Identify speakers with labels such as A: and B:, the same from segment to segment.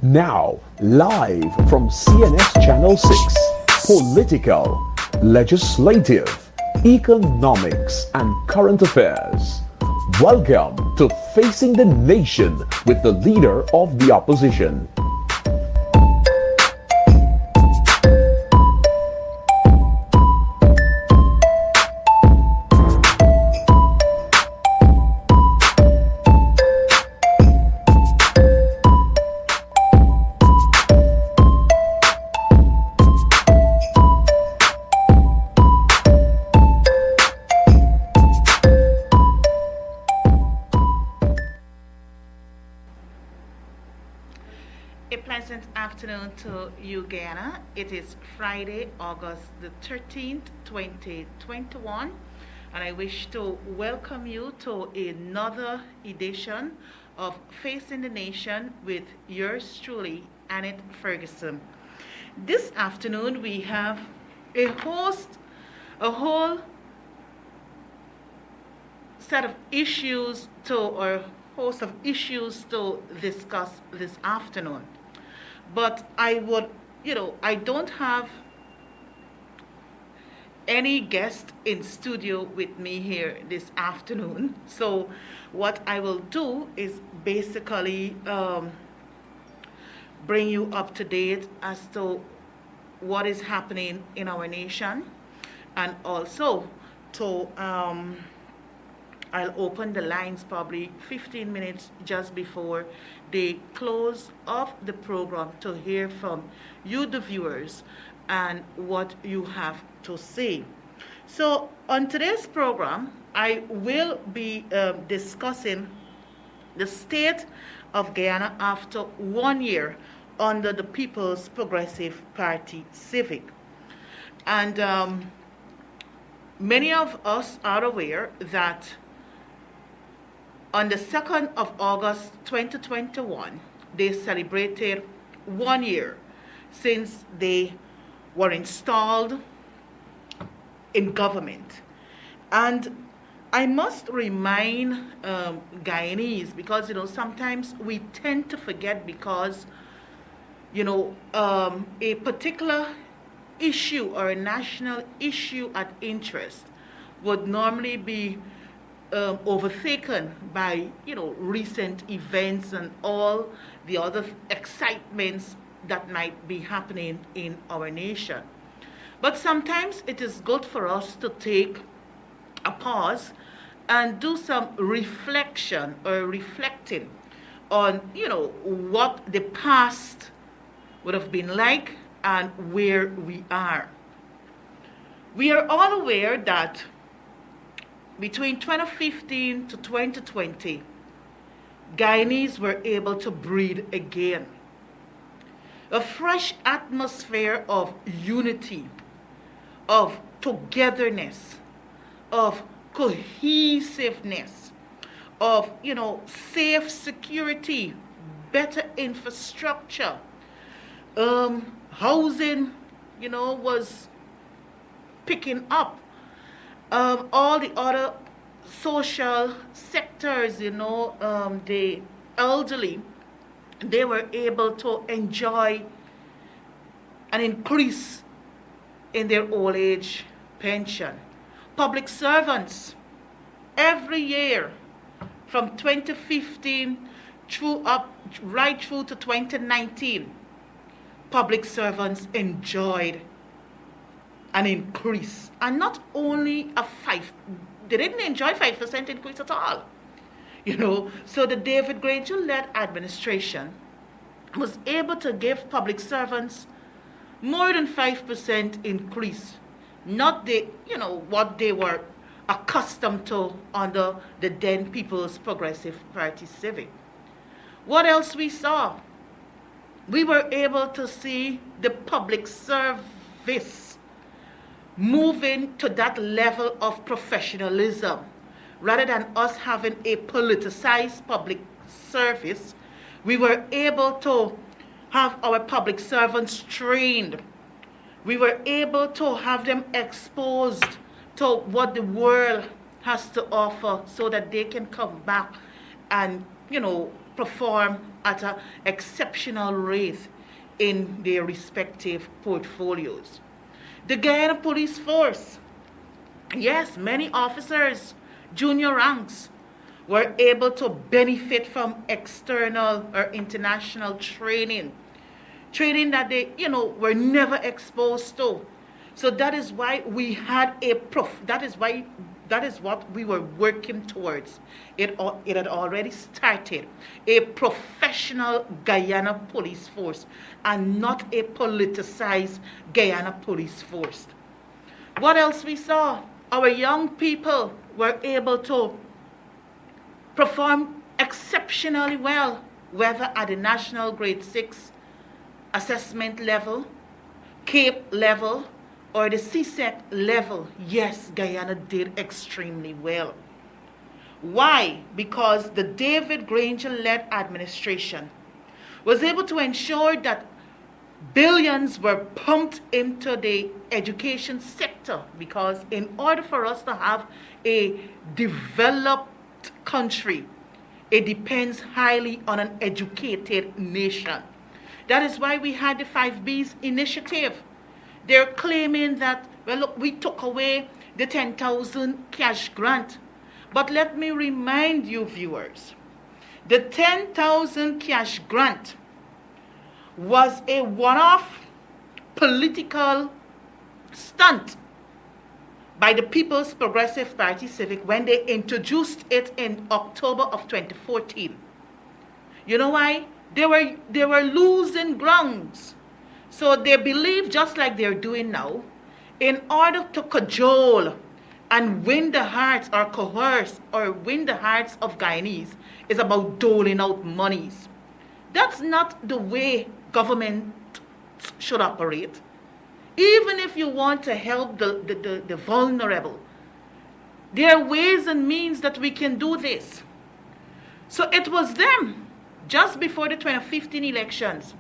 A: Now, live from CNS Channel 6, political, legislative, economics, and current affairs. Welcome to Facing the Nation with the leader of the opposition.
B: A pleasant afternoon to you, Guyana. It is Friday, August the 13th, 2021, and I wish to welcome you to another edition of Facing the Nation with yours truly, Annette Ferguson. This afternoon we have a whole set of issues to discuss this afternoon. But I don't have any guest in studio with me here this afternoon. So what I will do is basically bring you up to date as to what is happening in our nation, and also to I'll open the lines probably 15 minutes just before the close of the program to hear from you, the viewers, and what you have to say. So on today's program, I will be discussing the state of Guyana after 1 year under the People's Progressive Party Civic. And many of us are aware that on the 2nd of August 2021, they celebrated 1 year since they were installed in government. And I must remind Guyanese, because sometimes we tend to forget, because a particular issue or a national issue at interest would normally be overtaken by recent events and all the other excitements that might be happening in our nation. But sometimes it is good for us to take a pause and do some reflection or reflecting on what the past would have been like and where we are. We are all aware that between 2015 to 2020, Guyanese were able to breathe again. A fresh atmosphere of unity, of togetherness, of cohesiveness, of safe security, better infrastructure, housing, was picking up. All the other social sectors, the elderly, they were able to enjoy an increase in their old age pension. Public servants, every year from 2015 right through to 2019, public servants enjoyed an increase, and not only they didn't enjoy 5% increase at all. So the David Granger-led administration was able to give public servants more than 5% increase, not what they were accustomed to under the then People's Progressive Party Civic. What else we saw? We were able to see the public service moving to that level of professionalism. Rather than us having a politicized public service, we were able to have our public servants trained. We were able to have them exposed to what the world has to offer so that they can come back and, perform at an exceptional rate in their respective portfolios. The Guyana Police Force, yes, many officers, junior ranks, were able to benefit from external or international training that they, were never exposed to. So that is why we had that is what we were working towards. It had already started a professional Guyana police force and not a politicized Guyana police force. What else we saw? Our young people were able to perform exceptionally well, whether at the national grade 6 assessment level, CAPE level, or the CSEC level. Yes, Guyana did extremely well. Why? Because the David Granger-led administration was able to ensure that billions were pumped into the education sector, because in order for us to have a developed country, it depends highly on an educated nation. That is why we had the 5Bs initiative. They're claiming that, well, look, we took away the 10,000 cash grant. But let me remind you, viewers, the 10,000 cash grant was a one-off political stunt by the People's Progressive Party Civic when they introduced it in October of 2014. You know why? They were losing grounds. So they believe, just like they're doing now, in order to cajole and win the hearts or coerce or win the hearts of Guyanese is about doling out monies. That's not the way government should operate. Even if you want to help the vulnerable, there are ways and means that we can do this. So it was them, just before the 2015 elections.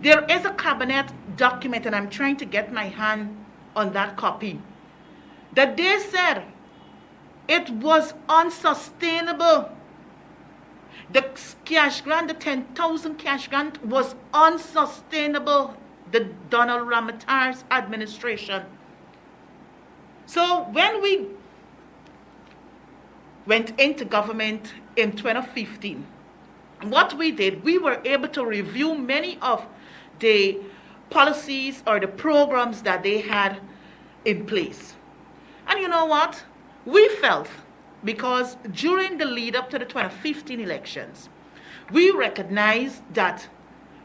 B: There is a cabinet document, and I'm trying to get my hand on that copy, that they said it was unsustainable. The cash grant, the 10,000 cash grant, was unsustainable. The Donald Ramatar's administration. So when we went into government in 2015, what we did, we were able to review many of the policies or the programs that they had in place. And you know what? We felt, because during the lead up to the 2015 elections, we recognized that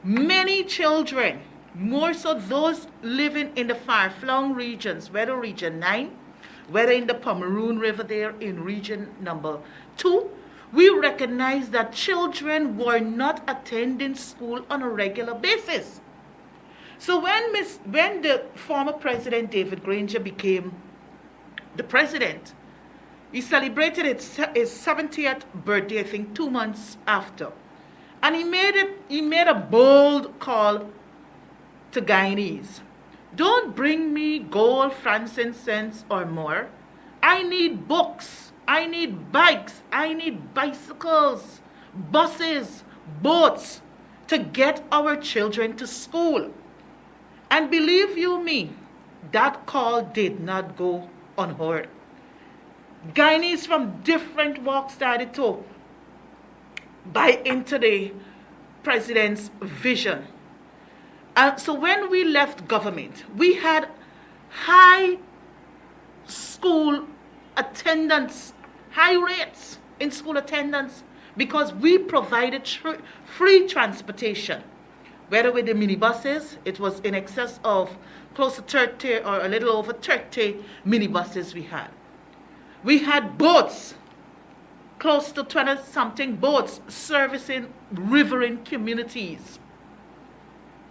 B: many children, more so those living in the far-flung regions, whether Region 9, whether in the Pomeroon River there in Region number 2, we recognized that children were not attending school on a regular basis. So when the former President David Granger became the president, he celebrated his 70th birthday, I think 2 months after. And he made a bold call to Guyanese. Don't bring me gold, frankincense, or more. I need books. I need bikes. I need bicycles, buses, boats to get our children to school. And believe you me, that call did not go unheard. Guyanese from different walks started to buy into the president's vision. So when we left government, we had high school attendance, high rates in school attendance, because we provided free transportation. Whether with the minibuses, it was in excess of close to 30 or a little over 30 minibuses we had. We had boats, close to 20-something boats servicing riverine communities.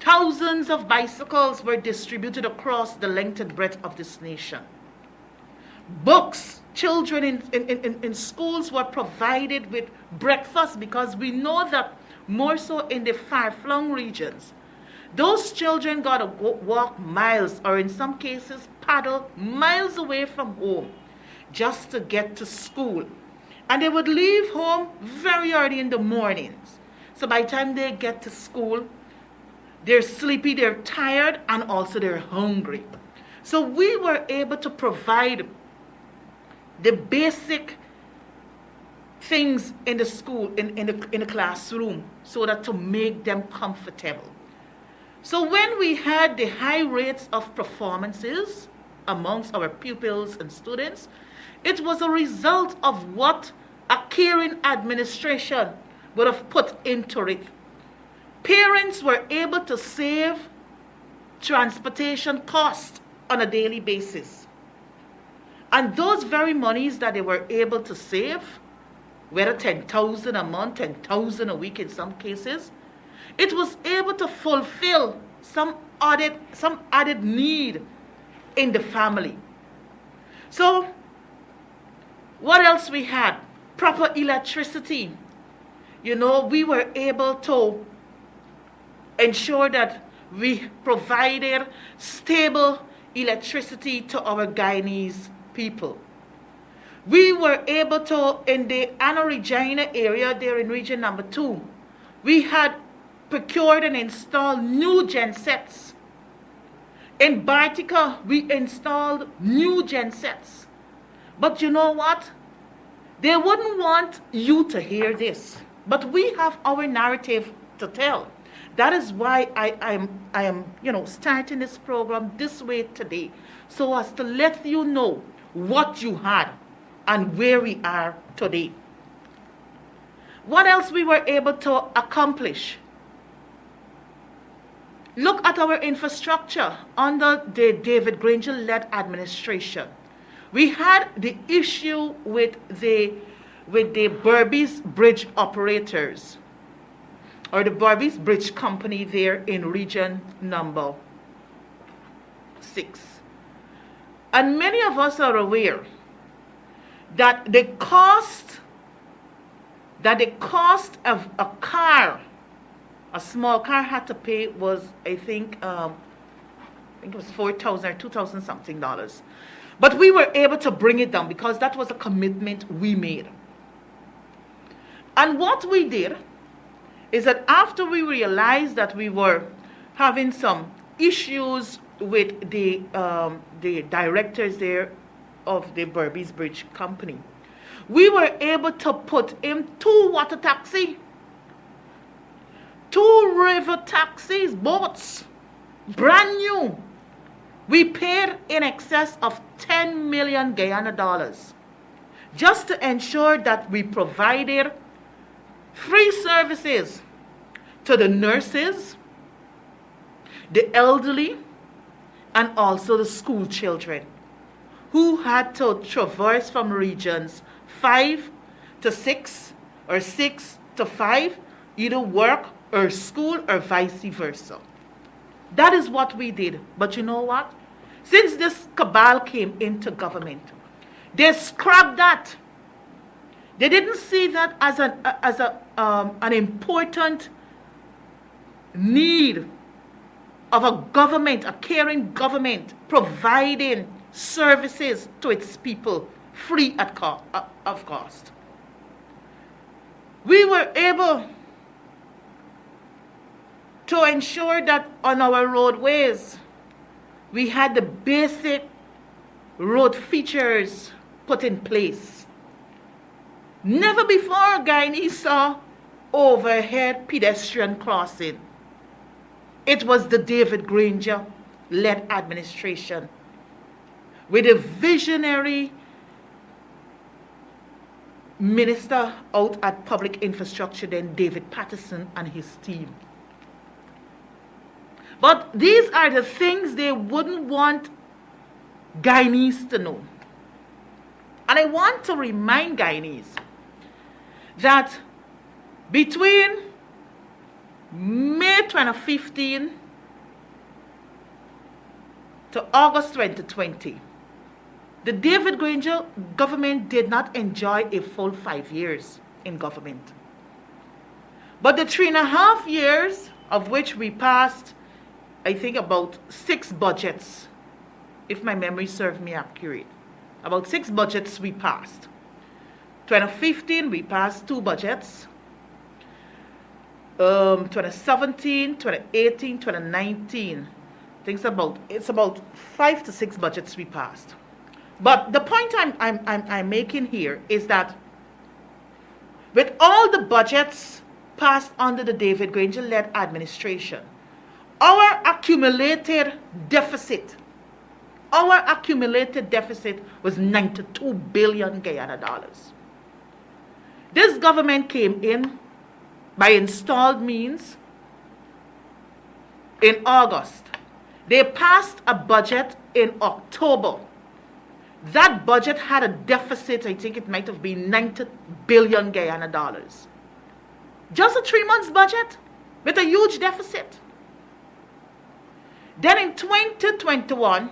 B: Thousands of bicycles were distributed across the length and breadth of this nation. Books, children in schools were provided with breakfast, because we know that more so in the far-flung regions, those children got to walk miles, or in some cases paddle miles away from home just to get to school. And they would leave home very early in the mornings So by the time they get to school, they're sleepy, they're tired, and also they're hungry. So we were able to provide the basic things in the school, in the classroom, so that to make them comfortable. So when we had the high rates of performances amongst our pupils and students, it was a result of what a caring administration would have put into it. Parents were able to save transportation costs on a daily basis. And those very monies that they were able to save, whether 10,000 a month, 10,000 a week in some cases, it was able to fulfill some added need in the family. So, what else we had? Proper electricity. You know, we were able to ensure that we provided stable electricity to our Guyanese people. We were able to, in the Anna Regina area, there in region number 2, we had procured and installed new gensets. In Bartica, we installed new gensets. But you know what? They wouldn't want you to hear this. But we have our narrative to tell. That is why I am starting this program this way today, so as to let you know what you had and where we are today. What else we were able to accomplish? Look at our infrastructure under the David Granger-led administration. We had the issue with the Berbice Bridge operators, or the Berbice Bridge Company there in region number 6. And many of us are aware that the cost of a car, a small car, had to pay was, I think it was $4,000 or $2,000 something dollars. But we were able to bring it down because that was a commitment we made. And what we did is that after we realized that we were having some issues with the directors there of the Berbice Bridge Company, we were able to put in 2 water taxis, 2 river taxis, boats, brand new. We paid in excess of 10 million Guyana dollars just to ensure that we provided free services to the nurses, the elderly, and also the school children who had to traverse from regions 5 to 6 or 6 to 5, either work or school or vice versa. That is what we did. But you know what? Since this cabal came into government, they scrapped that. They didn't see that as an important need of a government, a caring government, providing services to its people free of cost. We were able to ensure that on our roadways, we had the basic road features put in place. Never before Guyanese saw overhead pedestrian crossing. It was the David Granger-led administration with a visionary minister out at public infrastructure then, David Patterson and his team. But these are the things they wouldn't want Guyanese to know. And I want to remind Guyanese that between May 2015 to August 2020, the David Granger government did not enjoy a full 5 years in government. But the 3.5 years of which we passed, I think about 6 budgets, if my memory serves me accurate. About 6 budgets we passed. 2015, we passed 2 budgets. 2017, 2018, 2019. I think it's about 5 to 6 budgets we passed. But the point I'm making here is that with all the budgets passed under the David Granger-led administration, our accumulated deficit was 92 billion Guyana dollars. This government came in by installed means in August. They passed a budget in October. That budget had a deficit, I think it might have been 90 billion Guyana dollars. Just a 3 months budget with a huge deficit. Then in 2021,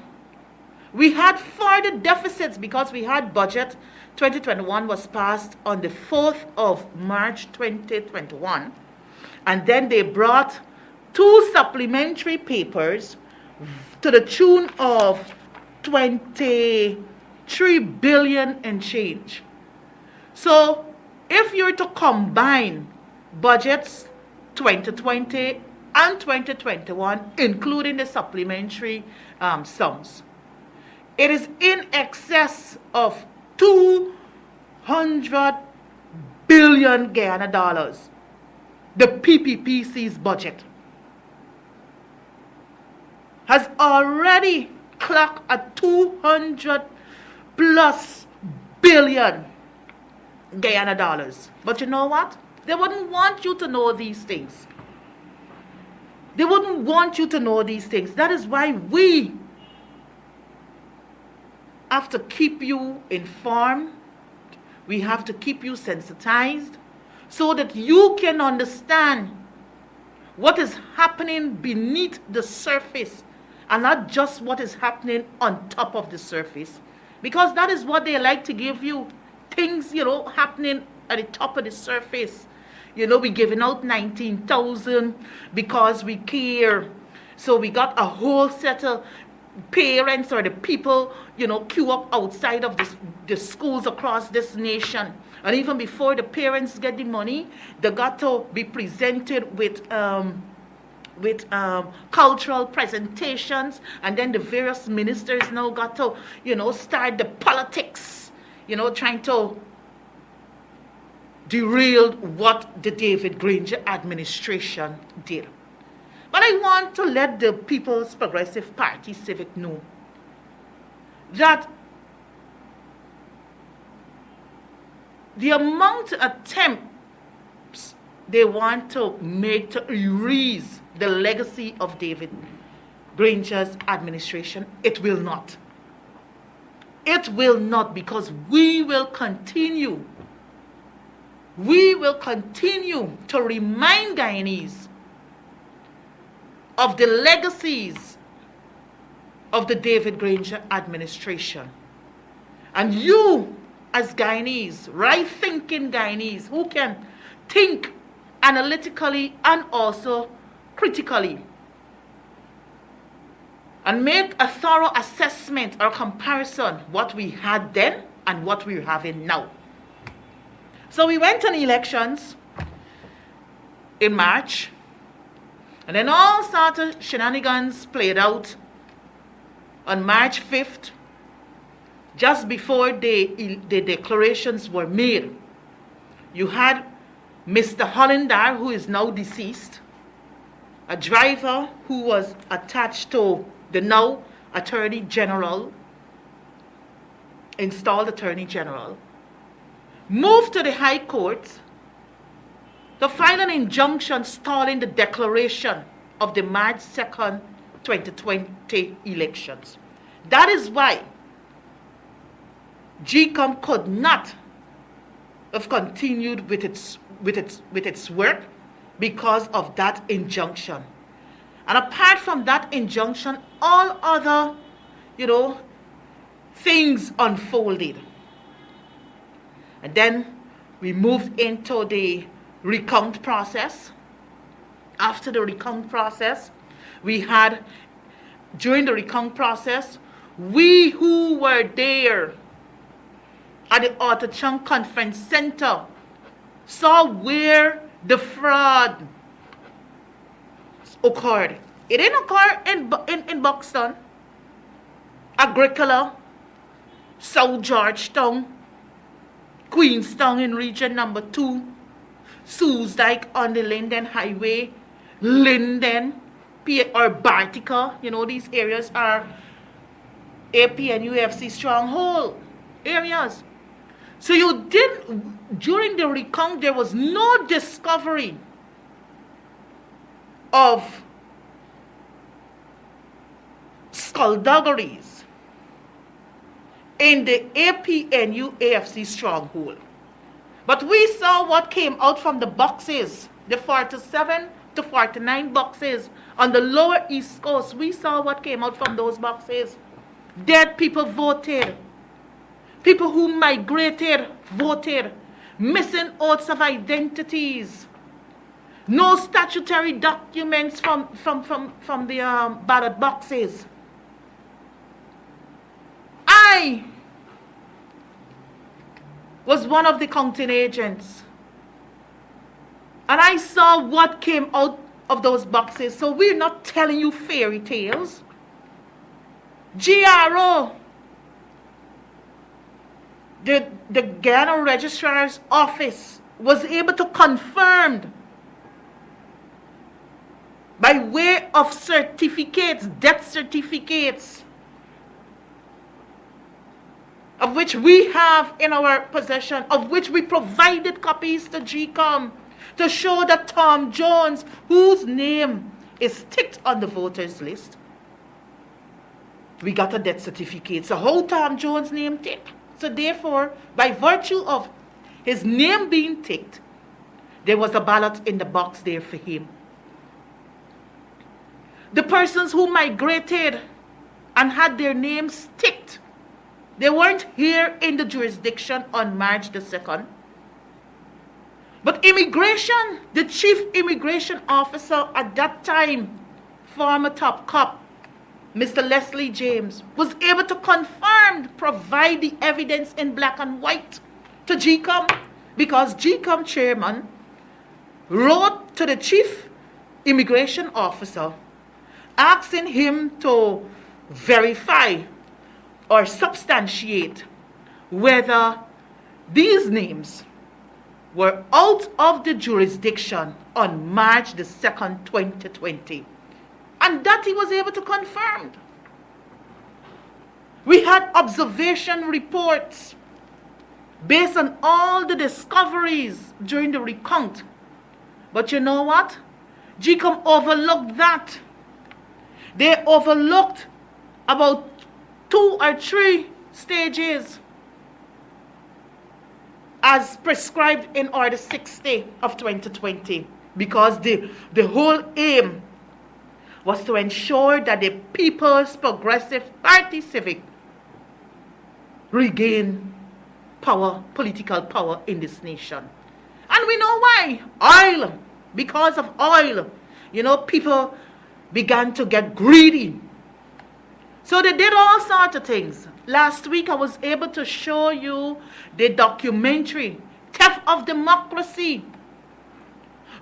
B: we had further deficits because we had budget 2021 was passed on the 4th of March 2021. And then they brought 2 supplementary papers to the tune of 23 billion and change. So if you're to combine budgets 2020 and 2021, including the supplementary sums, it is in excess of 200 billion Guyana dollars. The PPPC's budget has already clocked a 200 plus billion Guyana dollars. But you know what? They wouldn't want you to know these things. They wouldn't want you to know these things. That is why we have to keep you informed. We have to keep you sensitized so that you can understand what is happening beneath the surface and not just what is happening on top of the surface. Because that is what they like to give you. Things, happening at the top of the surface. We're giving out 19,000 because we care. So we got a whole set of parents or the people, queue up outside of the schools across this nation. And even before the parents get the money, they got to be presented with cultural presentations, and then the various ministers now got to, start the politics, trying to derail what the David Granger administration did. But I want to let the People's Progressive Party Civic know that the amount of attempts they want to make to erase the legacy of David Granger's administration, it will not. It will not, because we will continue to remind Guyanese of the legacies of the David Granger administration. And you, as Guyanese, right-thinking Guyanese, who can think analytically and also critically, and make a thorough assessment or comparison what we had then and what we're having now. So we went on elections in March, and then all sorts of shenanigans played out on March 5th, just before the declarations were made. You had Mr. Hollindar, who is now deceased, a driver who was attached to the now Attorney General, installed Attorney General, moved to the High Court to file an injunction stalling the declaration of the March 2nd, 2020 elections. That is why GCOM could not have continued with its work because of that injunction. And apart from that injunction, all other, things unfolded. And then we moved into the recount process. After the recount process, during the recount process, we who were there at the Otachang Conference Center saw where the fraud occurred. It didn't occur in Buxton, Agricola, South Georgetown, Queenstown in region number 2, Suesdyke on the Linden Highway, Linden, or Bartica. These areas are APNUFC stronghold areas. So during the recount, there was no discovery of skullduggeries in the APNU AFC stronghold. But we saw what came out from the boxes, the 47 to 49 boxes on the lower East Coast. We saw what came out from those boxes. Dead people voted. People who migrated voted. Missing oaths of identities. No statutory documents from the ballot boxes. I was one of the counting agents, and I saw what came out of those boxes. So we're not telling you fairy tales. GRO, the Ghana Registrar's Office, was able to confirm by way of certificates, death certificates, of which we have in our possession, of which we provided copies to GCOM, to show that Tom Jones, whose name is ticked on the voters list, we got a death certificate. So how Tom Jones' name ticked? So therefore, by virtue of his name being ticked, there was a ballot in the box there for him. The persons who migrated and had their names ticked, they weren't here in the jurisdiction on March the 2nd. But immigration, the chief immigration officer at that time, former top cop, Mr. Leslie James, was able to confirm, provide the evidence in black and white to GCOM, because GCOM chairman wrote to the chief immigration officer asking him to verify or substantiate whether these names were out of the jurisdiction on March the 2nd, 2020. And that he was able to confirm. We had observation reports based on all the discoveries during the recount. But you know what? GCOM overlooked that. They overlooked about 2 or 3 stages as prescribed in Order 60 of 2020, because the whole aim was to ensure that the People's Progressive Party Civic regain power, political power in this nation. And we know why. Oil. Because of oil, people began to get greedy. So they did all sorts of things. Last week I was able to show you the documentary, Theft of Democracy.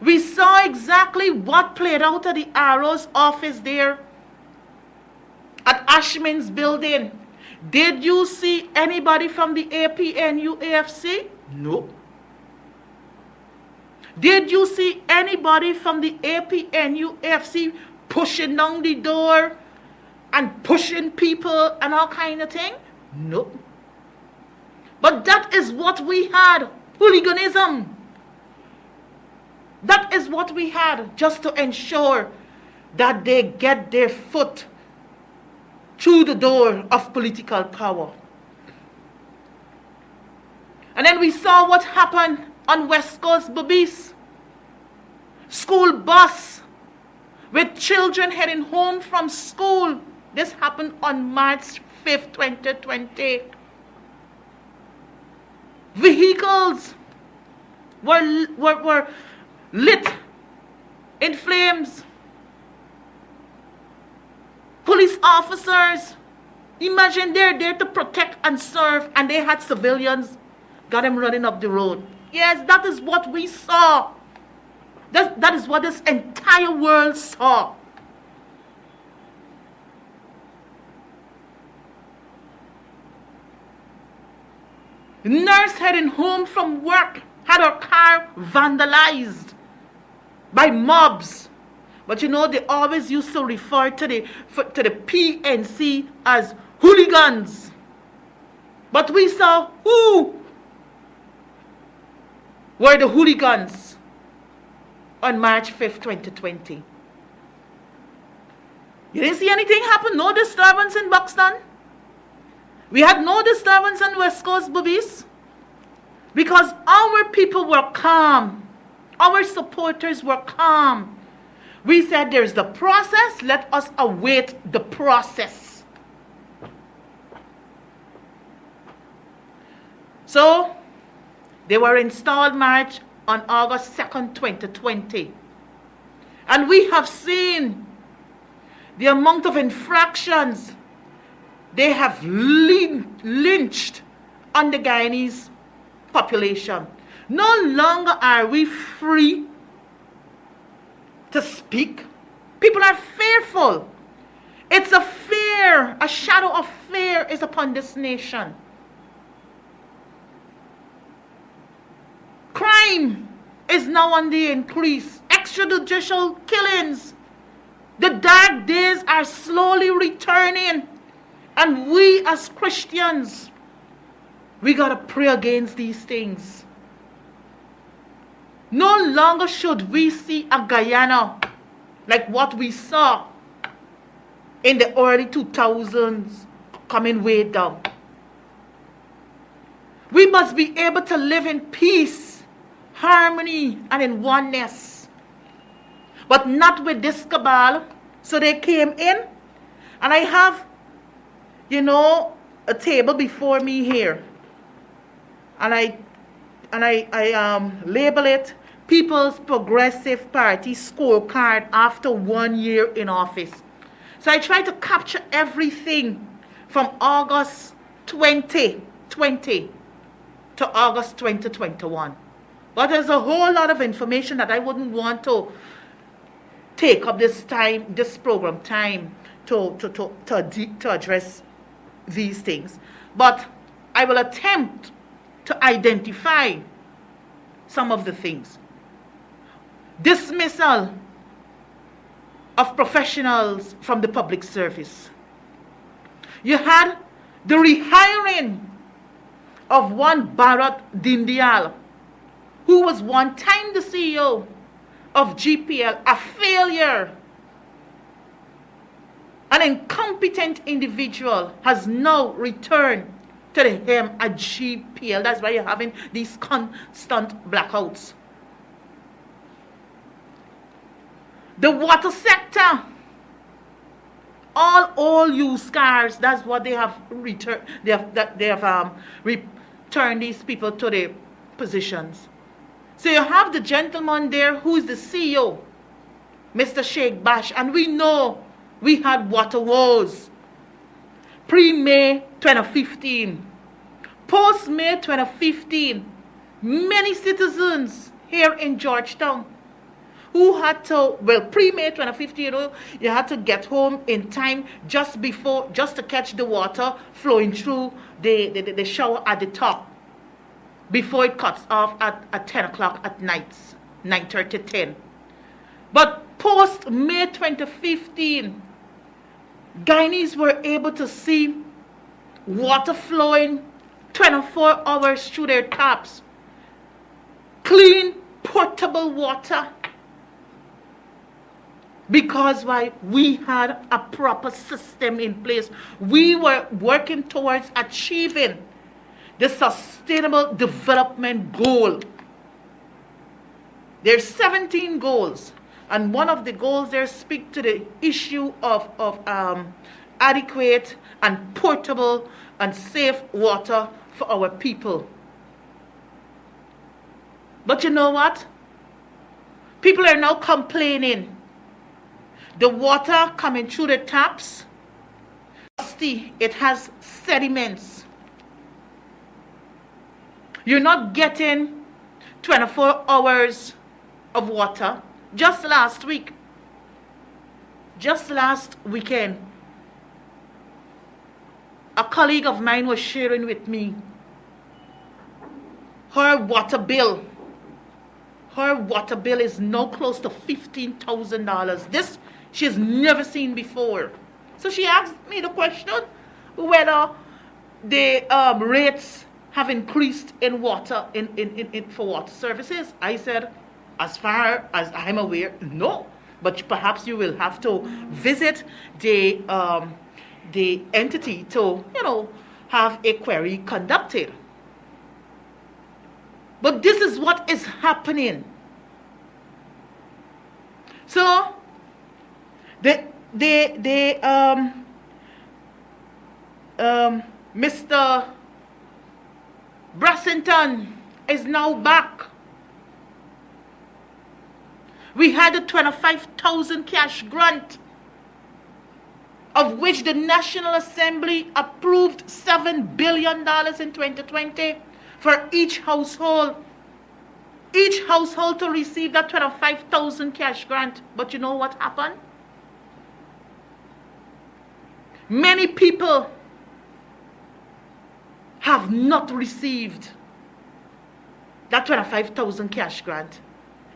B: We saw exactly what played out at the Arrow's office there at Ashman's building. Did you see anybody from the APNU AFC? No. Did you see anybody from the APNU AFC pushing down the door and pushing people and all kind of thing? No. But that is what we had. Hooliganism. That is what we had, just to ensure that they get their foot through the door of political power. And then we saw what happened on West Coast Bobis. School bus with children heading home from school. This happened on March 5th, 2020. Vehicles were lit in flames. Police officers, imagine they're there to protect and serve, and they had civilians got them running up the road. Yes, that is what we saw. That is what this entire world saw. Nurse heading home from work had her car vandalized by mobs. But you know, they always used to refer to the PNC as hooligans. But we saw who were the hooligans on March 5th, 2020. You didn't see anything happen? No disturbance in Buxton? We had no disturbance on West Coast Boobies? Because our people were calm. Our supporters were calm. We said there's the process, let us await the process. So, they were installed March on August 2nd, 2020. And we have seen the amount of infractions they have lynched on the Guyanese population. No longer are we free to speak. People are fearful. It's a fear, a shadow of fear is upon this nation. Crime is now on the increase. Extrajudicial killings. The dark days are slowly returning. And we as Christians, we got to pray against these things. No longer should we see a Guyana like what we saw in the early 2000s coming way down. We must be able to live in peace, harmony, and in oneness. But not with this cabal. So they came in, and I have, a table before me here. And I label it People's Progressive Party scorecard after 1 year in office. So I try to capture everything from August 2020 to August 2021. But there's a whole lot of information that I wouldn't want to take up this program time to address these things. But I will attempt to identify some of the things. Dismissal of professionals from the public service. You had the rehiring of one Bharat Dindyal, who was one time the CEO of GPL, a failure. An incompetent individual has now returned to the helm at GPL. That's why you're having these constant blackouts. The water sector, all used cars. That's what they have returned. They have returned these people to their positions. So you have the gentleman there who is the CEO, Mr. Sheikh Bash, and we know we had water woes pre-May 2015. Post-May 2015, many citizens here in Georgetown who had to, pre-May 2015, you had to get home in time just to catch the water flowing through the shower at the top before it cuts off at 10 o'clock at night, 9:30, 10. But post-May 2015, Guyanese were able to see water flowing 24 hours through their taps. Clean, potable water. Because why? We had a proper system in place. We were working towards achieving the Sustainable Development Goal. There's 17 goals. And one of the goals there speak to the issue of adequate and portable and safe water for our people. But you know what? People are now complaining. The water coming through the taps, it has sediments. You're not getting 24 hours of water just last week. Just last weekend, a colleague of mine was sharing with me her water bill. Her water bill is now close to $15,000. This she's never seen before. So she asked me the question whether the rates have increased in water for water services. I said, as far as I'm aware, no. But perhaps you will have to visit the entity to, have a query conducted. But this is what is happening. So, Mr. Brassington is now back. We had a 25,000 cash grant, of which the National Assembly approved $7 billion in 2020 for each household. Each household to receive that 25,000 cash grant. But you know what happened? Many people have not received that 25,000 cash grant.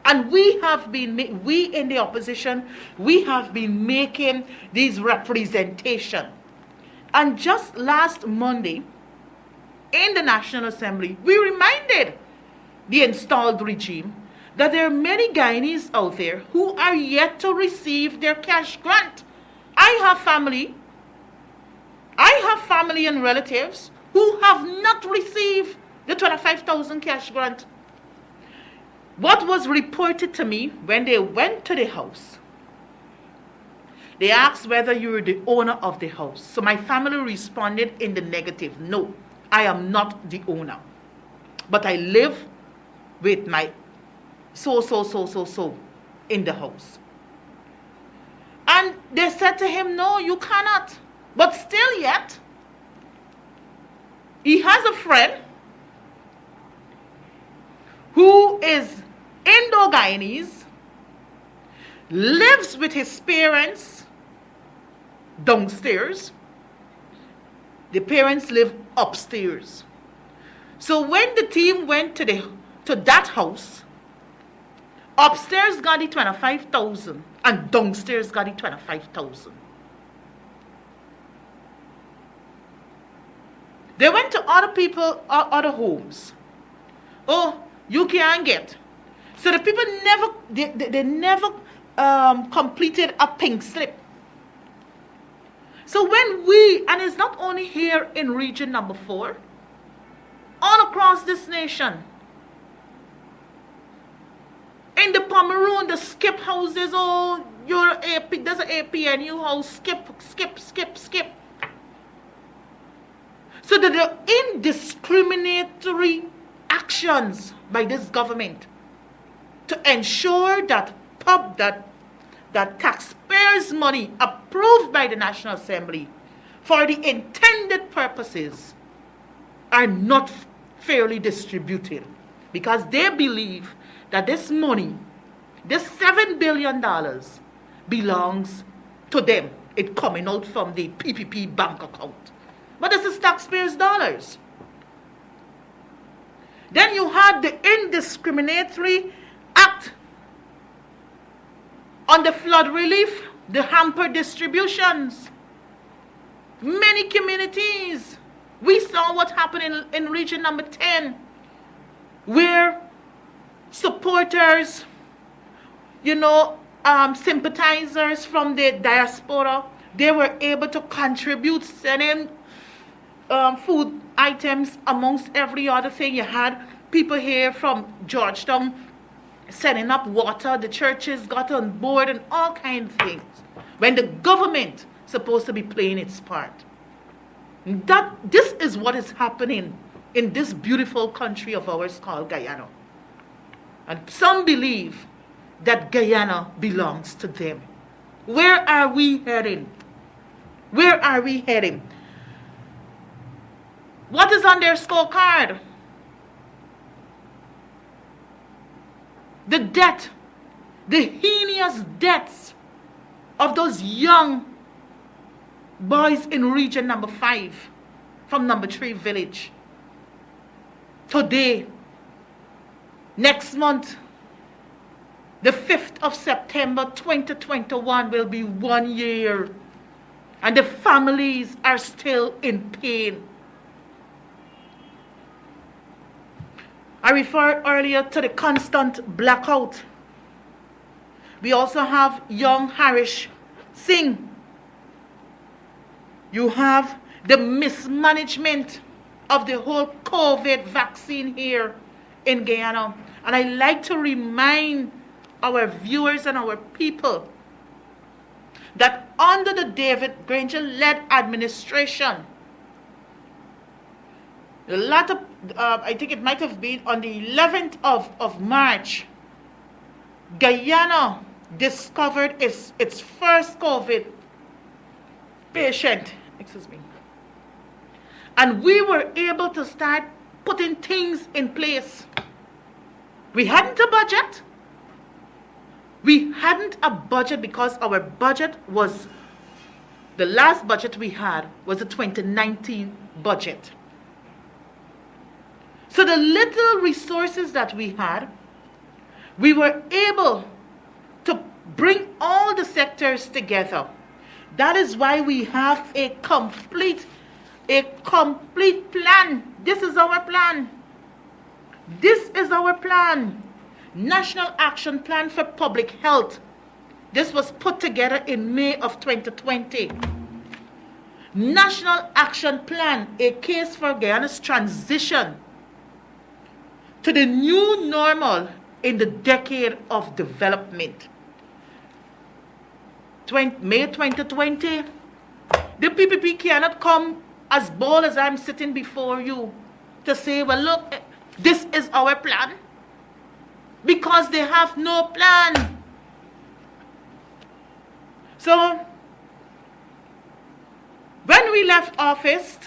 B: And we in the opposition, we have been making these representation. And just last Monday, in the National Assembly, we reminded the installed regime that there are many Guyanese out there who are yet to receive their cash grant. I have family and relatives who have not received the 25,000 cash grant. What was reported to me when they went to the house, they asked whether you were the owner of the house. So my family responded in the negative. No, I am not the owner. But I live with my so in the house. And they said to him, no, you cannot. But still yet, he has a friend who is Indo-Guyanese, lives with his parents downstairs. The parents live upstairs. So when the team went to that house, upstairs got the 25,000 and downstairs got the 25,000. They went to other homes. Oh, you can't get. So the people never completed a pink slip. So when and it's not only here in region number 4, all across this nation, in the Pomeroon, the skip houses, oh, there's an APNU house, skip. So that the indiscriminatory actions by this government to ensure that taxpayers' money approved by the National Assembly for the intended purposes are not fairly distributed, because they believe that this money, this $7 billion, belongs to them. It's coming out from the PPP bank account. But this is taxpayers' dollars. Then you had the indiscriminatory act on the flood relief, the hamper distributions. Many communities, we saw what happened in region number 10, where supporters, sympathizers from the diaspora, they were able to contribute, sending food items amongst every other thing. You had people here from Georgetown setting up water. The churches got on board and all kinds of things, when the government is supposed to be playing its part. This is what is happening in this beautiful country of ours called Guyana. And some believe that Guyana belongs to them. Where are we heading? Where are we heading? What is on their scorecard? The debt the heinous deaths of those young boys in region number 5 from number 3 village. Today, next month, the 5th of September 2021 will be 1 year, and the families are still in pain. I referred earlier to the constant blackout. We also have young Harish Singh. You have the mismanagement of the whole COVID vaccine here in Guyana. And I like to remind our viewers and our people that under the David Granger-led administration, a lot of, I think it might have been on the 11th of March, Guyana discovered its first COVID patient. Excuse me. And we were able to start putting things in place. We hadn't a budget. We hadn't a budget because our budget was, the last budget we had was the 2019 budget. So the little resources that we had, we were able to bring all the sectors together. That is why we have a complete plan. This is our plan. This is our plan. National Action Plan for Public Health. This was put together in May of 2020. National Action Plan, a case for Guyana's transition to the new normal in the decade of development. May 2020, the PPP cannot come as bold as I'm sitting before you to say, well, look, this is our plan, because they have no plan. So, when we left office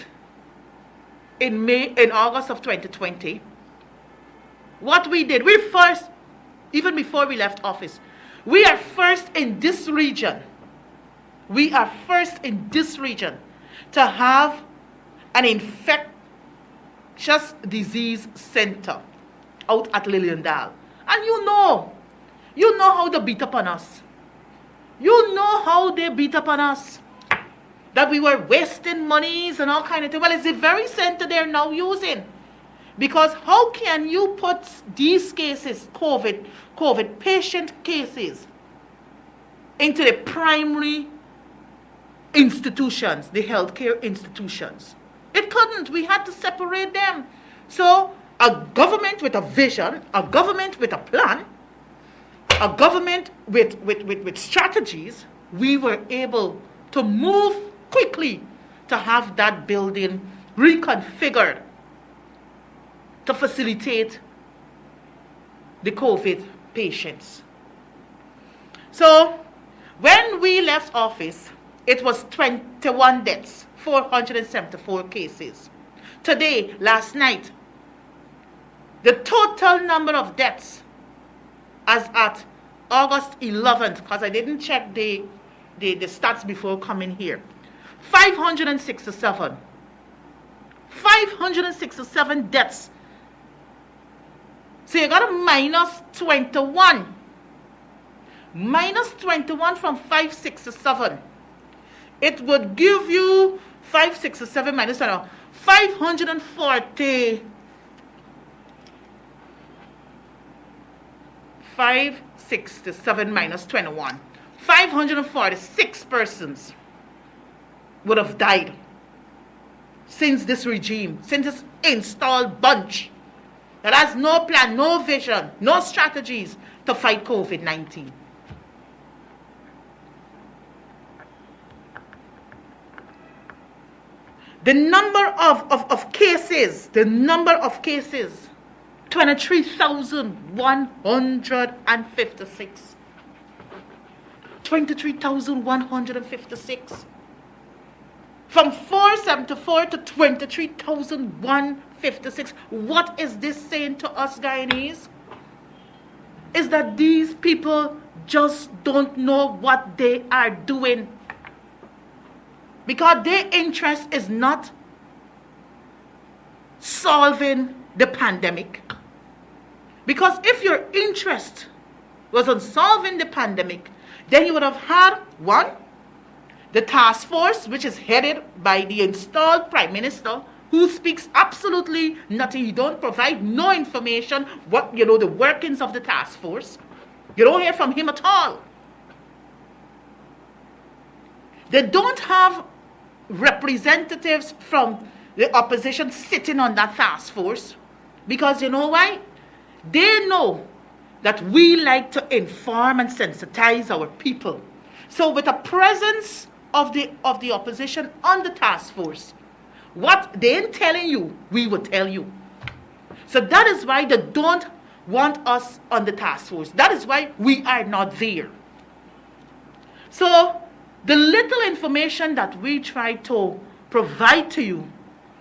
B: in August of 2020, what we did, we first, even before we left office, we are first in this region. We are first in this region to have an infectious disease center out at Liliendal. And you know how they beat up on us. You know how they beat up on us. That we were wasting monies and all kind of things. Well, it's the very center they're now using. Because how can you put these cases, COVID patient cases, into the primary institutions, the healthcare institutions? It couldn't. We had to separate them. So a government with a vision, a government with a plan, a government with strategies, we were able to move quickly to have that building reconfigured to facilitate the COVID patients. So when we left office, it was 21 deaths, 474 cases. Today, last night, the total number of deaths as at August 11th, because I didn't check the stats before coming here, 567. 567 deaths. So you got a minus 21. Minus 21 from 567. It would give you 567 minus 21. 540. 567 minus 21. 546 persons would have died since this regime, since this installed bunch that has no plan, no vision, no strategies to fight COVID-19. The number of cases, 23,156. 23,156. From 474 to 23,156. What is this saying to us, Guyanese? Is that these people just don't know what they are doing. Because their interest is not solving the pandemic. Because if your interest was on solving the pandemic, then you would have had, one, the task force, which is headed by the installed Prime Minister, who speaks absolutely nothing. He don't provide no information, the workings of the task force. You don't hear from him at all. They don't have representatives from the opposition sitting on that task force, because you know why? They know that we like to inform and sensitize our people. So with the presence of the opposition on the task force, what they ain't telling you, we will tell you. So that is why they don't want us on the task force. That is why we are not there. So the little information that we try to provide to you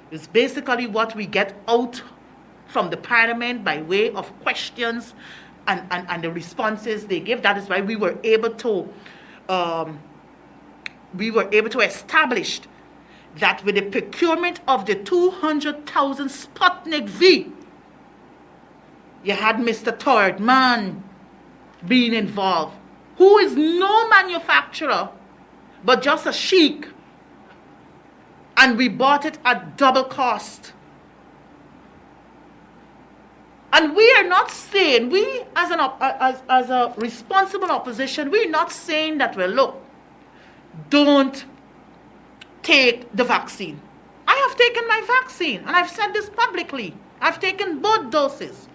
B: is basically what we get out from the Parliament by way of questions and the responses they give. That is why we were able to establish that with the procurement of the 200,000 Sputnik V, you had Mr. Third being involved, who is no manufacturer, but just a sheik. And we bought it at double cost. And we are not saying, we as a responsible opposition, we're not saying that, well, look, don't take the vaccine. I have taken my vaccine, and I've said this publicly. I've taken both doses.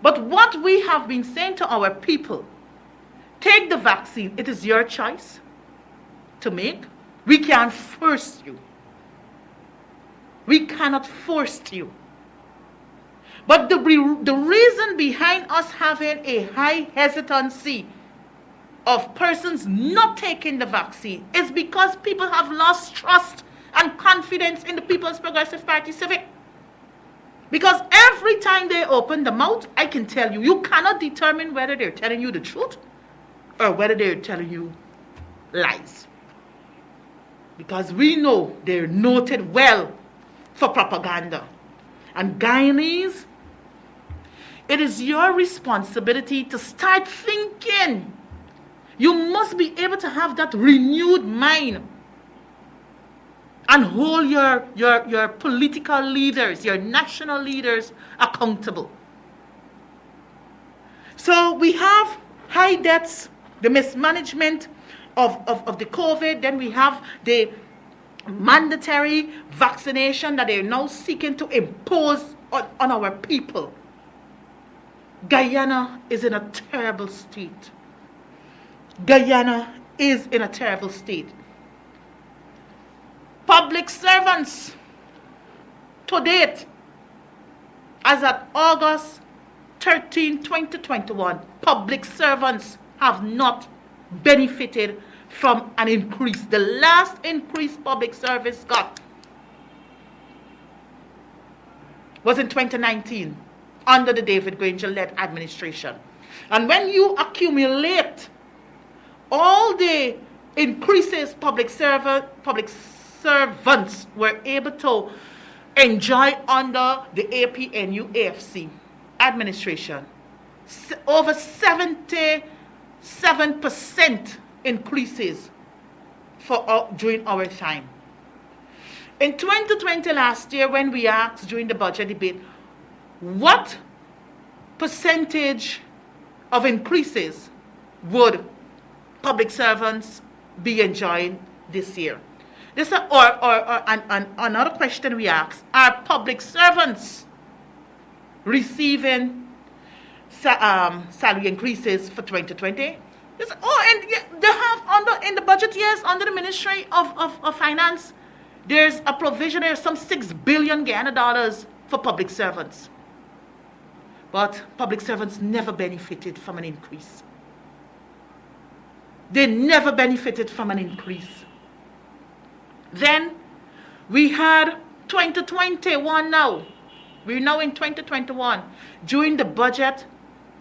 B: But what we have been saying to our people, take the vaccine. It is your choice to make. We can't force you. We cannot force you. But the reason behind us having a high hesitancy of persons not taking the vaccine is because people have lost trust and confidence in the People's Progressive Party Civic. Because every time they open the mouth, I can tell you, you cannot determine whether they're telling you the truth or whether they're telling you lies. Because we know they're noted well for propaganda. And Guyanese, it is your responsibility to start thinking. You must be able to have that renewed mind and hold your political leaders, your national leaders accountable. So we have high deaths, the mismanagement of the COVID, then we have the mandatory vaccination that they're now seeking to impose on our people. Guyana is in a terrible state. Guyana is in a terrible state. Public servants, to date, as at August 13, 2021, public servants have not benefited from an increase. The last increase public service got was in 2019 under the David Granger-led administration. And when you accumulate all the increases public servants were able to enjoy under the APNU-AFC administration, over 77% increases during our time. In 2020 last year, when we asked during the budget debate, what percentage of increases would public servants be enjoying this year? Another question we asked, are public servants receiving salary increases for 2020? They have in the budget, yes, under the Ministry of Finance, there's a provision, there's some $6 billion Guyana dollars for public servants. But public servants never benefited from an increase. They never benefited from an increase. Then we had 2021 now. We're now in 2021. During the budget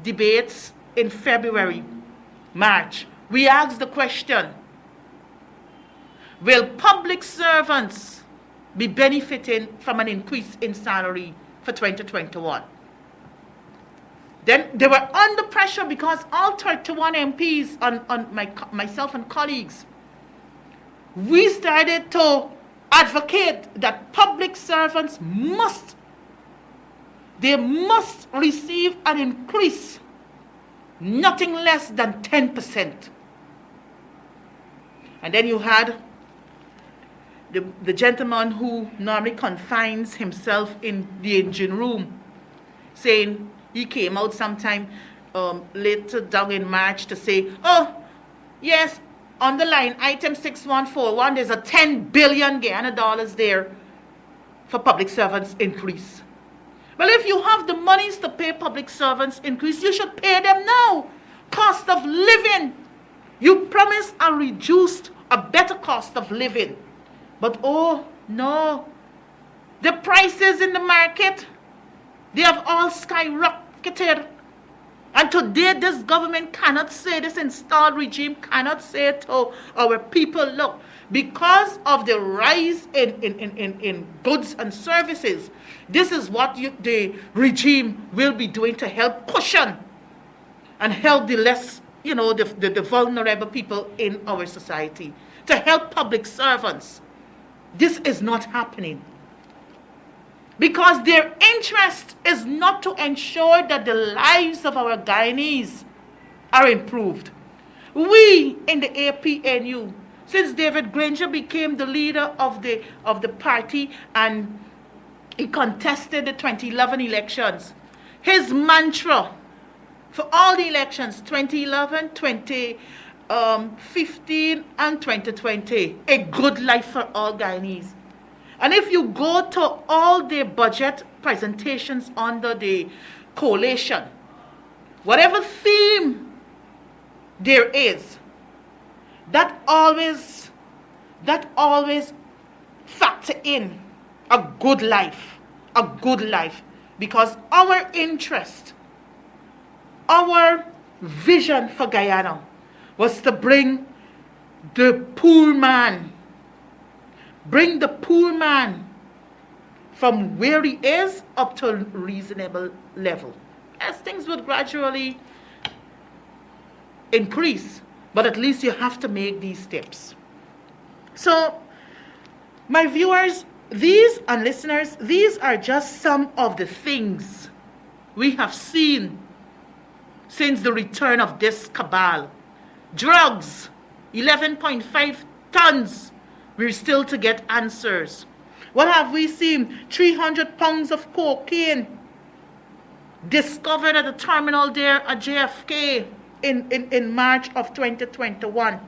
B: debates in February, March, we asked the question, will public servants be benefiting from an increase in salary for 2021? Then they were under pressure because all 31 MPs myself and colleagues, we started to advocate that public servants must receive an increase, nothing less than 10%. And then you had the gentleman who normally confines himself in the engine room saying, he came out sometime later down in March to say, oh, yes, on the line, item 6141, there's a 10 billion Guyana dollars there for public servants increase. Well, if you have the monies to pay public servants increase, you should pay them now. Cost of living. You promised a better cost of living. But oh, no. The prices in the market, they have all skyrocketed. And today this government cannot say, this installed regime cannot say to our people, look, because of the rise in goods and services, this is what the regime will be doing to help cushion and help the less, the vulnerable people in our society, to help public servants. This is not happening. Because their interest is not to ensure that the lives of our Guyanese are improved. We in the APNU, since David Granger became the leader of the party and he contested the 2011 elections, his mantra for all the elections, 2011, 2015 and 2020, a good life for all Guyanese. And if you go to all the budget presentations under the coalition, whatever theme there is, that always factor in a good life, because our interest, our vision for Guyana was to bring the poor man from where he is up to a reasonable level. As things would gradually increase, but at least you have to make these steps. So, my viewers, these and listeners, these are just some of the things we have seen since the return of this cabal. Drugs, 11.5 tons. We're still to get answers. What have we seen? 300 pounds of cocaine discovered at the terminal there at JFK in March of 2021.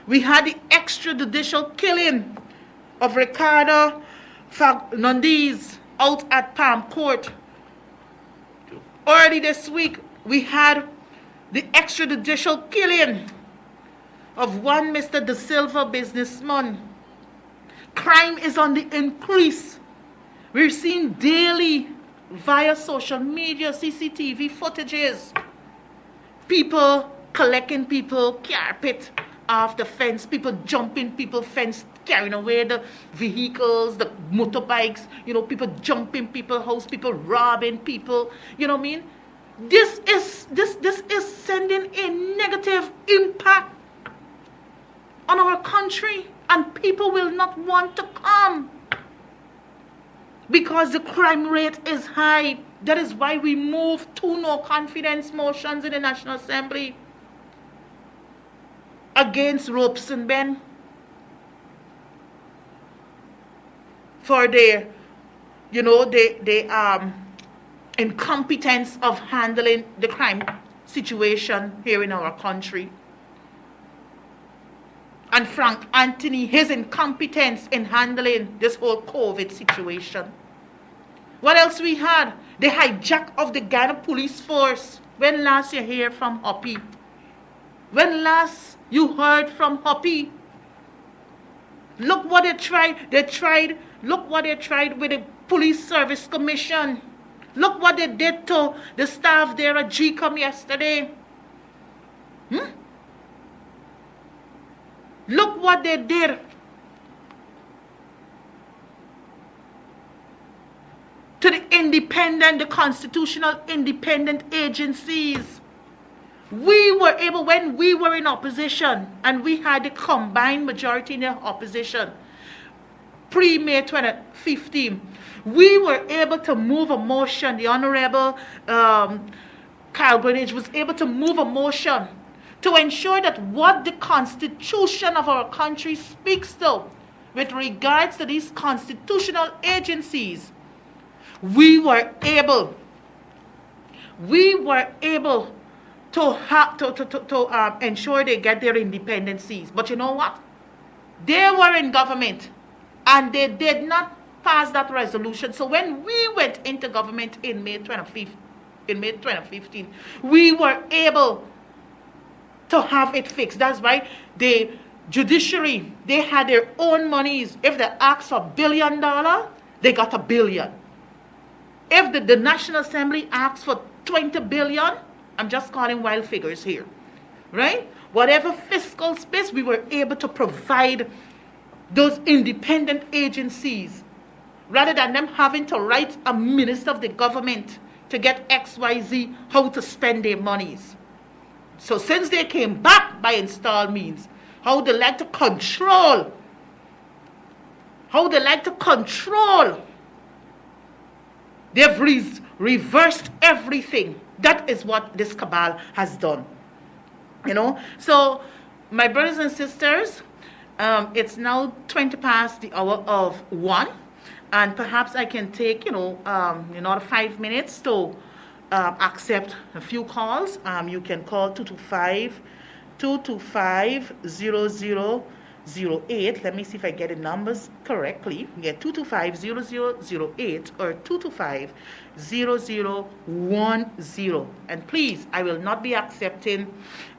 B: We had the extrajudicial killing of Ricardo Fernandez out at Palm Court. Early this week, we had the extrajudicial killing of one Mr. De Silva businessman. Crime is on the increase. We're seeing daily via social media, CCTV footages, people collecting people, carpet off the fence, people jumping people fence, carrying away the vehicles, the motorbikes, people jumping people's house, people robbing people, you know what I mean? This is sending a negative impact on our country, and people will not want to come because the crime rate is high. That is why we moved 2 no confidence motions in the National Assembly against Robeson Ben for their incompetence of handling the crime situation here in our country. And Frank Anthony, his incompetence in handling this whole COVID situation. What else we had? The hijack of the Ghana police force. When last you hear from Hoppy? When last you heard from Hoppy? Look what they tried. Look what they tried with the Police Service Commission. Look what they did to the staff there at GCOM yesterday. Look what they did to the constitutional independent agencies. We were able, when we were in opposition, and we had the combined majority in the opposition, pre-May 2015, we were able to move a motion. The Honorable Kyle Greenidge was able to move a motion to ensure that what the Constitution of our country speaks to with regards to these constitutional agencies, we were able to ensure they get their independencies. But you know what? They were in government and they did not pass that resolution. So when we went into government in May 2015, we were able to have it fixed. That's why the judiciary, they had their own monies. If they asked for $1 billion, they got $1 billion. If the National Assembly asked for 20 billion, I'm just calling wild figures here, right? Whatever fiscal space, we were able to provide those independent agencies, rather than them having to write a minister of the government to get XYZ how to spend their monies. So since they came back by installed means, how they like to control, they've reversed everything. That is what this cabal has done. So my brothers and sisters, it's now 20 past the hour of 1, and perhaps I can take another 5 minutes to accept a few calls. You can call 225-0008. Let me see if I get the numbers correctly. Yeah, 225-0008 or 225-0010. And please, I will not be accepting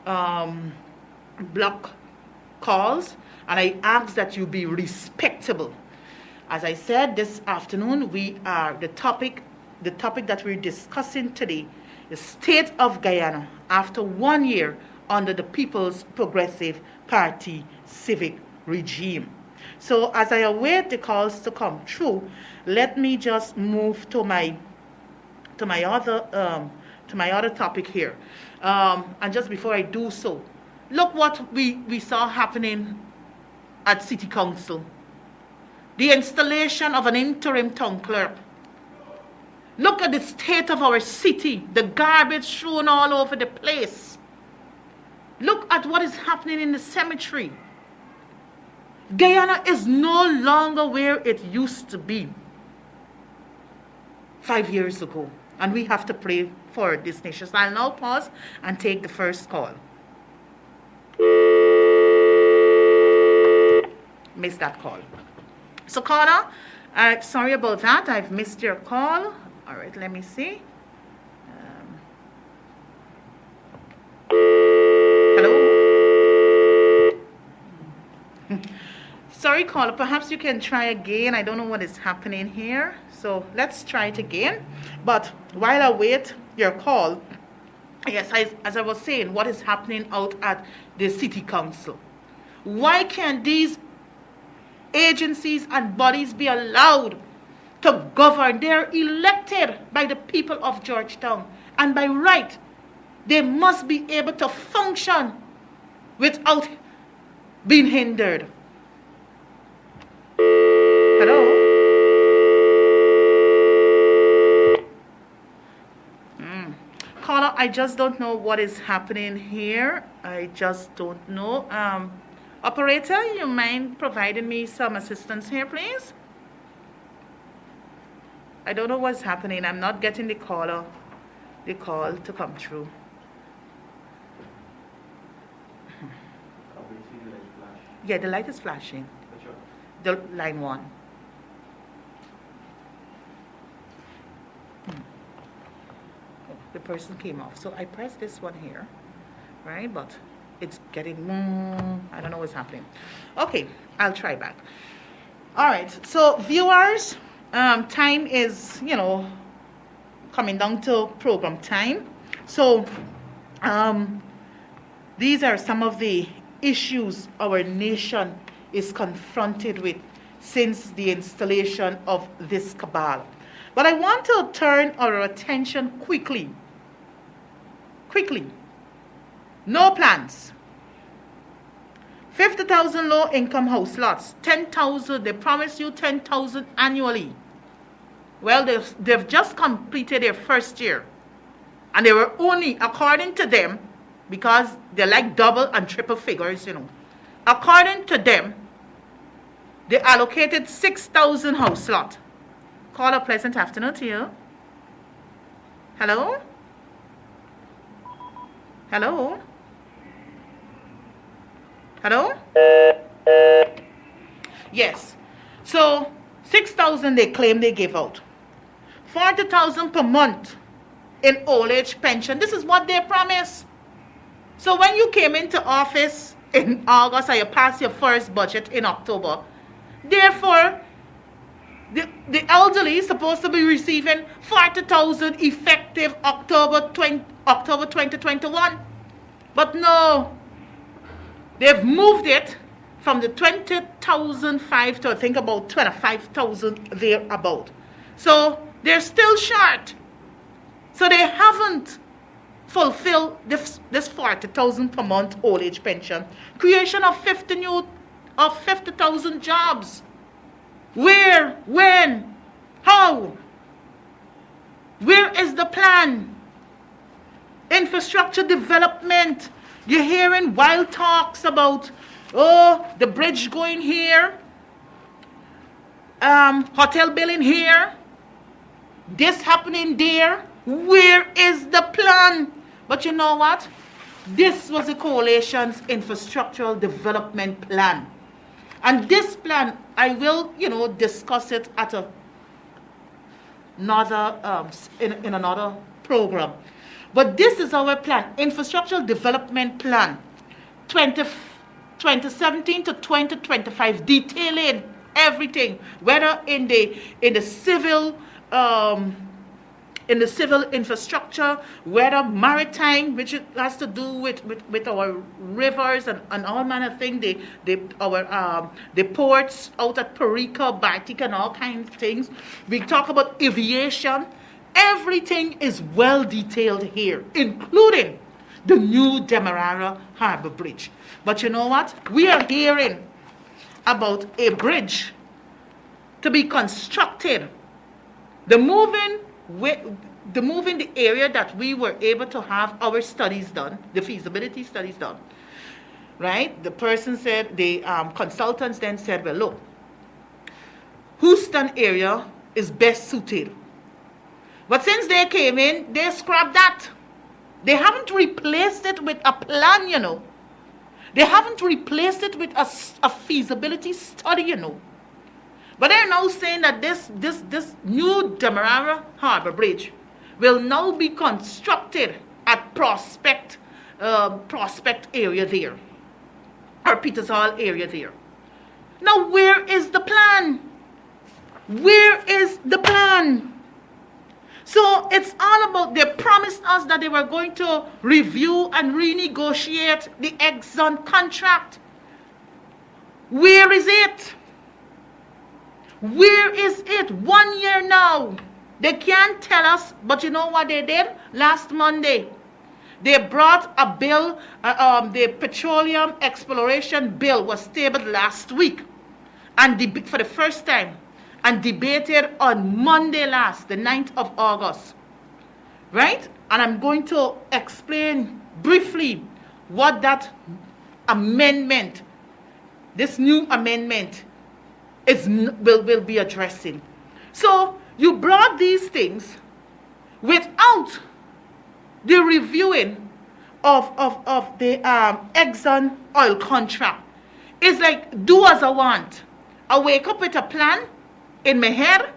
B: block calls, and I ask that you be respectable. As I said, this afternoon, the topic that we're discussing today is State of Guyana after 1 year under the People's Progressive Party civic regime. So as I await the calls to come through, let me just move to my other topic here. And just before I do so, look what we saw happening at City Council. The installation of an interim town clerk. Look at the state of our city, the garbage strewn all over the place. Look at what is happening in the cemetery. Guyana is no longer where it used to be 5 years ago. And we have to pray for this nation. So I'll now pause and take the first call. Missed that call. So caller, sorry about that. I've missed your call. All right, let me see. Hello? Sorry, caller. Perhaps you can try again. I don't know what is happening here. So let's try it again. But while I wait your call, yes, as I was saying, what is happening out at the City Council? Why can't these agencies and bodies be allowed to govern? They're elected by the people of Georgetown, and by right, they must be able to function without being hindered. Hello? Caller, I just don't know what is happening here. I just don't know. Operator, you mind providing me some assistance here, please? I don't know what's happening. I'm not getting the call to come through. Yeah, the light is flashing. The line 1. The person came off. So I pressed this one here, right? But it's getting, I don't know what's happening. Okay, I'll try back. All right, so viewers, time is, coming down to program time. So these are some of the issues our nation is confronted with since the installation of this cabal. But I want to turn our attention quickly. No plans. 50,000 low-income house lots. 10,000, they promise you 10,000 annually. Well, they've just completed their first year. And they were only, according to them, because they like double and triple figures, according to them, they allocated 6,000 house lot. Call a pleasant afternoon to you. Hello? Hello? Hello? Yes. So 6,000 they claim they gave out. 40,000 per month in old age pension. This is what they promise. So when you came into office in August and you passed your first budget in October, therefore the elderly is supposed to be receiving 40,000 effective October 2021. But no. They've moved it from the 20,005 to I think about 25,000 thereabout. So they're still short. So they haven't fulfilled this 40,000 per month old age pension. Creation of 50,000 jobs. Where? When? How? Where is the plan? Infrastructure development. You're hearing wild talks about, the bridge going here, hotel building here, this happening there. Where is the plan? But you know what? This was the coalition's infrastructural development plan. And this plan, I will, discuss it at another, in another program. But this is our plan, infrastructural development plan, 2017 to 2025, detailing everything, whether in the civil infrastructure, whether maritime, which has to do with our rivers and all manner of things, the ports out at Perica, Baltic, and all kinds of things. We talk about aviation. Everything is well detailed here, including the new Demerara Harbor Bridge. But you know what? We are hearing about a bridge to be constructed. The moving the area that we were able to have our studies done, the feasibility studies done, right? The person said, the consultants then said, well, look, Houston area is best suited. But since they came in, they scrapped that. They haven't replaced it with a plan, They haven't replaced it with a feasibility study, But they're now saying that this new Demerara Harbor Bridge will now be constructed at Prospect area there, or Peters Hall area there. Now, where is the plan? Where is the plan? So it's all about, they promised us that they were going to review and renegotiate the Exxon contract. Where is it? Where is it? 1 year now. They can't tell us, but you know what they did? Last Monday, they brought a bill, the petroleum exploration bill was tabled last week, and for the first time, and debated on Monday last, the 9th of August. Right? And I'm going to explain briefly what that amendment, this new amendment, will be addressing. So you brought these things without the reviewing of the Exxon oil contract. It's like, do as I want. I wake up with a plan in my head,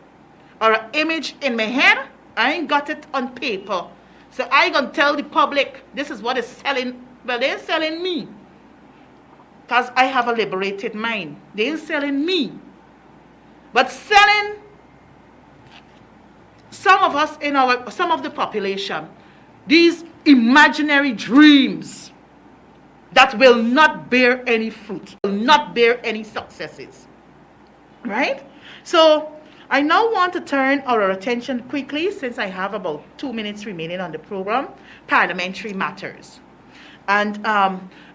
B: or an image in my head. I ain't got it on paper. So I gonna tell the public, this is what is selling. Well, they're selling me, because I have a liberated mind. They ain't selling me, but selling some of us some of the population, these imaginary dreams that will not bear any fruit, will not bear any successes. Right? So I now want to turn our attention quickly, since I have about 2 minutes remaining on the program, Parliamentary Matters. And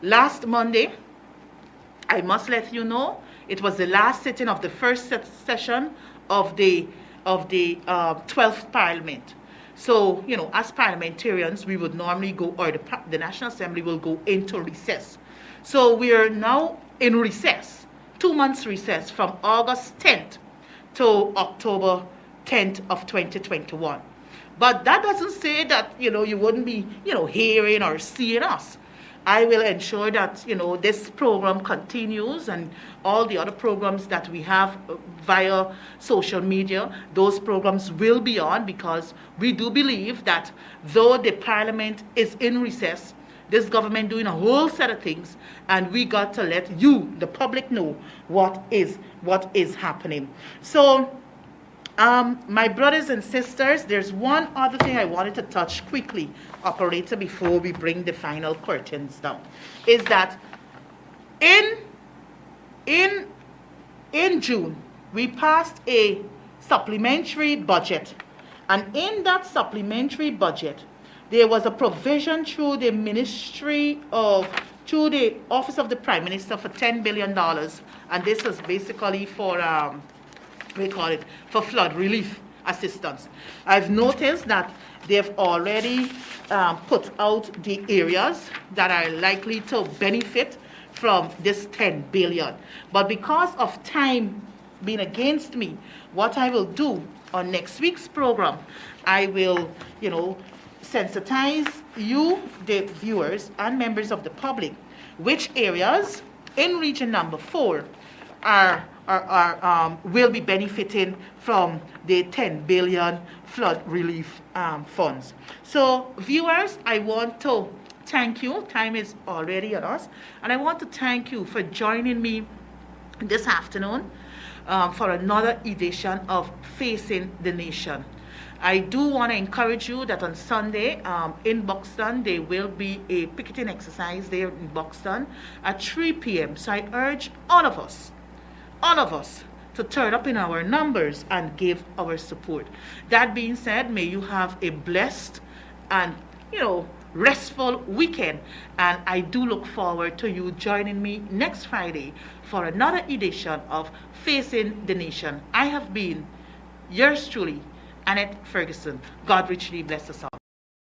B: last Monday, I must let you know, it was the last sitting of the first session of the 12th Parliament. So, you know, as parliamentarians, we would normally go, or the National Assembly will go into recess. So we are now in recess, 2 months recess from August 10th to October 10th of 2021. But that doesn't say that, you know, you wouldn't be, you know, hearing or seeing us. I will ensure that, you know, this program continues, and all the other programs that we have via social media, those programs will be on, because we do believe that though the Parliament is in recess, this government doing a whole set of things, and we got to let you, the public, know what is happening. So, my brothers and sisters, there's one other thing I wanted to touch quickly, operator, before we bring the final curtains down, is that in June, we passed a supplementary budget, and in that supplementary budget, there was a provision through the through the Office of the Prime Minister for $10 billion, and this is basically for for flood relief assistance. I've noticed that they've already put out the areas that are likely to benefit from this $10 billion. But because of time being against me, what I will do on next week's program, I will, you know, sensitize you, the viewers and members of the public, which areas in region number 4 will be benefiting from the 10 billion flood relief funds. So, viewers, I want to thank you. Time is already on us, and I want to thank you for joining me this afternoon for another edition of Facing the Nation. I do want to encourage you that on Sunday in Buxton, there will be a picketing exercise there in Buxton at 3 p.m. So I urge all of us to turn up in our numbers and give our support. That being said, may you have a blessed and, you know, restful weekend, and I do look forward to you joining me next Friday for another edition of Facing the Nation. I have been yours truly, Annette Ferguson. God richly bless us all.